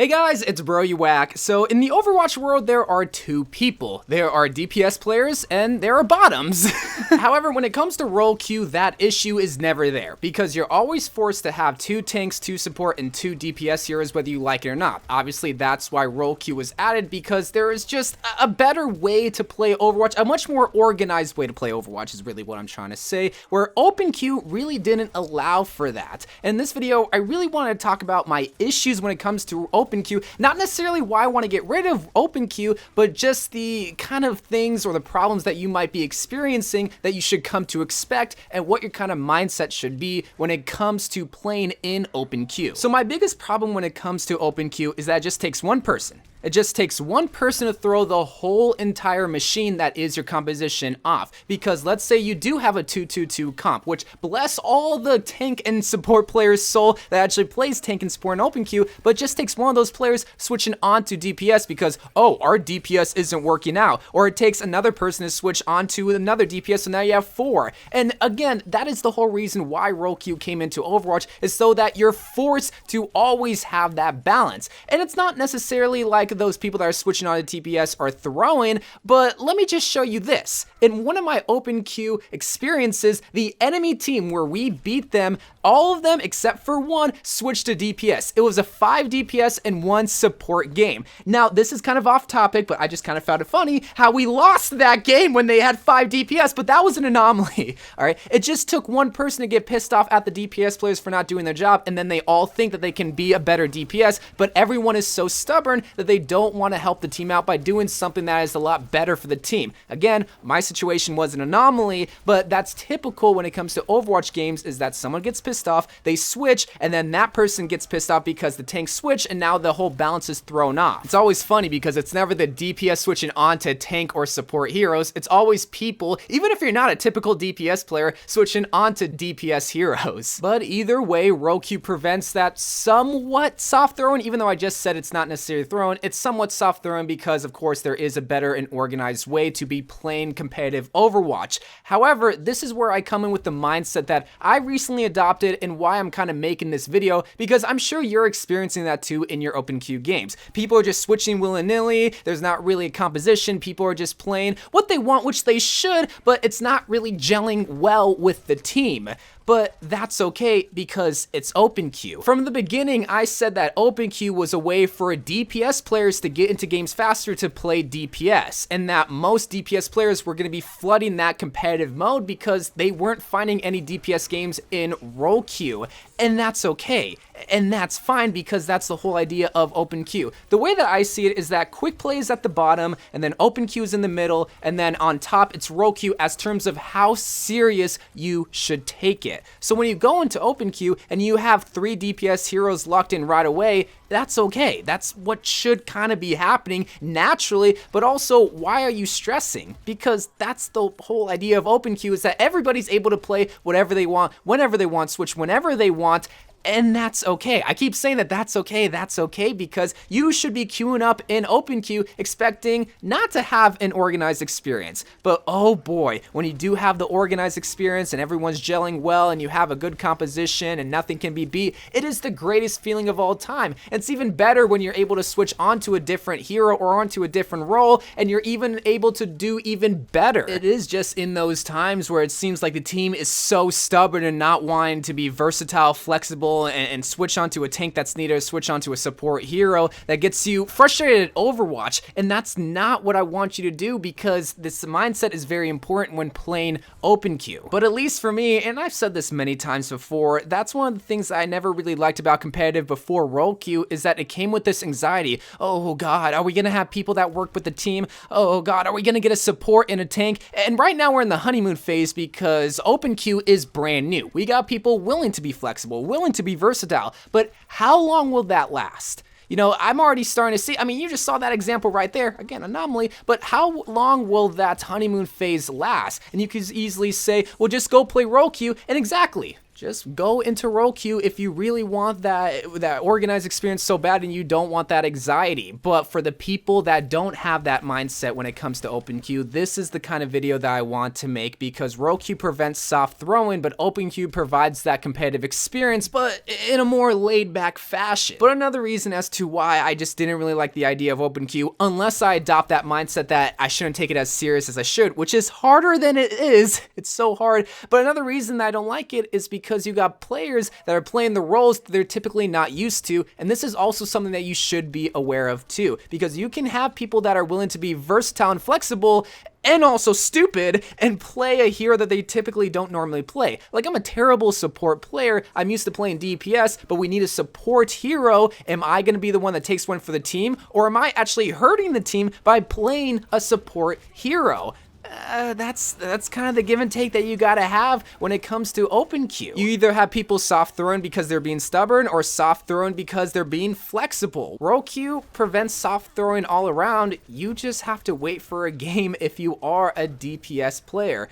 Hey guys, it's Bro You Whack. So in the Overwatch world, there are two people. There are DPS players and there are bottoms. However, when it comes to role queue, that issue is never there because you're always forced to have 2 tanks, 2 support, and 2 DPS heroes whether you like it or not. Obviously, that's why role queue was added because there is just a better way to play Overwatch, a much more organized way to play Overwatch is really what I'm trying to say, where open queue really didn't allow for that. In this video, I really want to talk about my issues when it comes to open queue, not necessarily why I want to get rid of open queue, but just the kind of things or the problems that you might be experiencing that you should come to expect and what your kind of mindset should be when it comes to playing in open queue. So my biggest problem when it comes to open queue is that it just takes one person. It just takes one person to throw the whole entire machine that is your composition off. Because let's say you do have a 2-2-2 comp, which bless all the tank and support players' soul that actually plays tank and support in open queue, but it just takes one of those players switching on to DPS because, oh, our DPS isn't working out. Or it takes another person to switch on to another DPS, so now you have 4. And again, that is the whole reason why role queue came into Overwatch, is so that you're forced to always have that balance. And it's not necessarily like those people that are switching on to TPS are throwing, but let me just show you this. In one of my open queue experiences, the enemy team where we beat them, all of them except for one switched to DPS. It was a 5 DPS and 1 support game. Now, this is kind of off topic, but I just kind of found it funny how we lost that game when they had 5 DPS, but that was an anomaly, all right? It just took one person to get pissed off at the DPS players for not doing their job, and then they all think that they can be a better DPS, but everyone is so stubborn that they don't want to help the team out by doing something that is a lot better for the team. Again, my situation was an anomaly, but that's typical when it comes to Overwatch games, is that someone gets pissed off, they switch, and then that person gets pissed off because the tank switch, and now the whole balance is thrown off. It's always funny because it's never the DPS switching on to tank or support heroes, it's always people, even if you're not a typical DPS player, switching on to DPS heroes. But either way, role queue prevents that somewhat soft throwing, even though I just said it's not necessarily throwing, it's somewhat soft throwing because of course there is a better and organized way to be playing competitive Overwatch. However, this is where I come in with the mindset that I recently adopted and why I'm kind of making this video, because I'm sure you're experiencing that too in your open queue games. People are just switching willy-nilly, there's not really a composition, people are just playing what they want, which they should, but it's not really gelling well with the team. But that's okay because it's open queue. From the beginning, I said that open queue was a way for DPS players to get into games faster to play DPS, and that most DPS players were going to be flooding that competitive mode because they weren't finding any DPS games in role queue, and that's okay. And that's fine because that's the whole idea of open queue. The way that I see it is that quick play is at the bottom, and then open queue is in the middle, and then on top it's role queue as terms of how serious you should take it. So when you go into open queue and you have 3 DPS heroes locked in right away, that's okay. That's what should kind of be happening naturally, but also why are you stressing? Because that's the whole idea of open queue, is that everybody's able to play whatever they want, whenever they want, switch whenever they want, and that's okay. I keep saying that that's okay because you should be queuing up in open queue expecting not to have an organized experience. But oh boy, when you do have the organized experience and everyone's gelling well and you have a good composition and nothing can be beat, it is the greatest feeling of all time. It's even better when you're able to switch onto a different hero or onto a different role and you're even able to do even better. It is just in those times where it seems like the team is so stubborn and not wanting to be versatile, flexible, and switch onto a tank that's needed, switch onto a support hero, that gets you frustrated at Overwatch. And that's not what I want you to do, because this mindset is very important when playing open queue. But at least for me, and I've said this many times before, that's one of the things I never really liked about competitive before role queue, is that it came with this anxiety. Oh god, are we gonna have people that work with the team? Oh god, are we gonna get a support in a tank? And right now we're in the honeymoon phase because open queue is brand new. We got people willing to be flexible, willing to be versatile, but how long will that last? You know, I'm already starting to see, I mean, you just saw that example right there, again, anomaly, but how long will that honeymoon phase last? And you could easily say, well, just go play role queue, and exactly, just go into role queue if you really want that organized experience so bad and you don't want that anxiety. But for the people that don't have that mindset when it comes to open queue, this is the kind of video that I want to make, because role queue prevents soft throwing, but open queue provides that competitive experience, but in a more laid back fashion. But another reason as to why I just didn't really like the idea of open queue, unless I adopt that mindset that I shouldn't take it as serious as I should, which is harder than it is. It's so hard. But another reason that I don't like it is because you got players that are playing the roles that they're typically not used to, and this is also something that you should be aware of too, because you can have people that are willing to be versatile and flexible and also stupid and play a hero that they typically don't normally play. Like, I'm a terrible support player. I'm used to playing DPS, but we need a support hero. Am I going to be the one that takes one for the team, or am I actually hurting the team by playing a support hero? That's kind of the give and take that you gotta have when it comes to open queue. You either have people soft throwing because they're being stubborn, or soft throwing because they're being flexible. Role queue prevents soft throwing all around. You just have to wait for a game if you are a DPS player.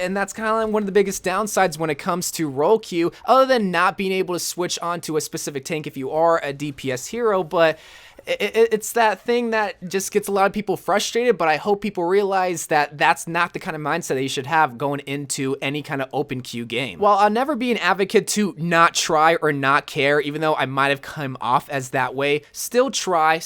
And that's kind of one of the biggest downsides when it comes to role queue, other than not being able to switch onto a specific tank if you are a DPS hero. But it's that thing that just gets a lot of people frustrated, but I hope people realize that that's not the kind of mindset that you should have going into any kind of open queue game. While I'll never be an advocate to not try or not care, even though I might have come off as that way, still try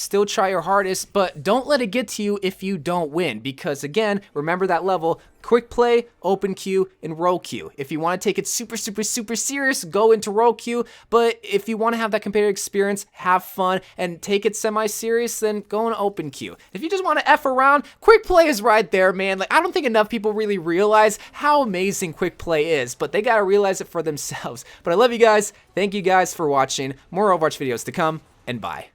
your hardest, but don't let it get to you if you don't win, because again, remember that level: quick play, open queue, and role queue. If you want to take it super serious, go into role queue. But if you want to have that competitive experience, have fun, and take it semi-serious, then go into open queue. If you just want to F around, quick play is right there, man. Like, I don't think enough people really realize how amazing quick play is, but they gotta realize it for themselves. But I love you guys. Thank you guys for watching. More Overwatch videos to come, and bye.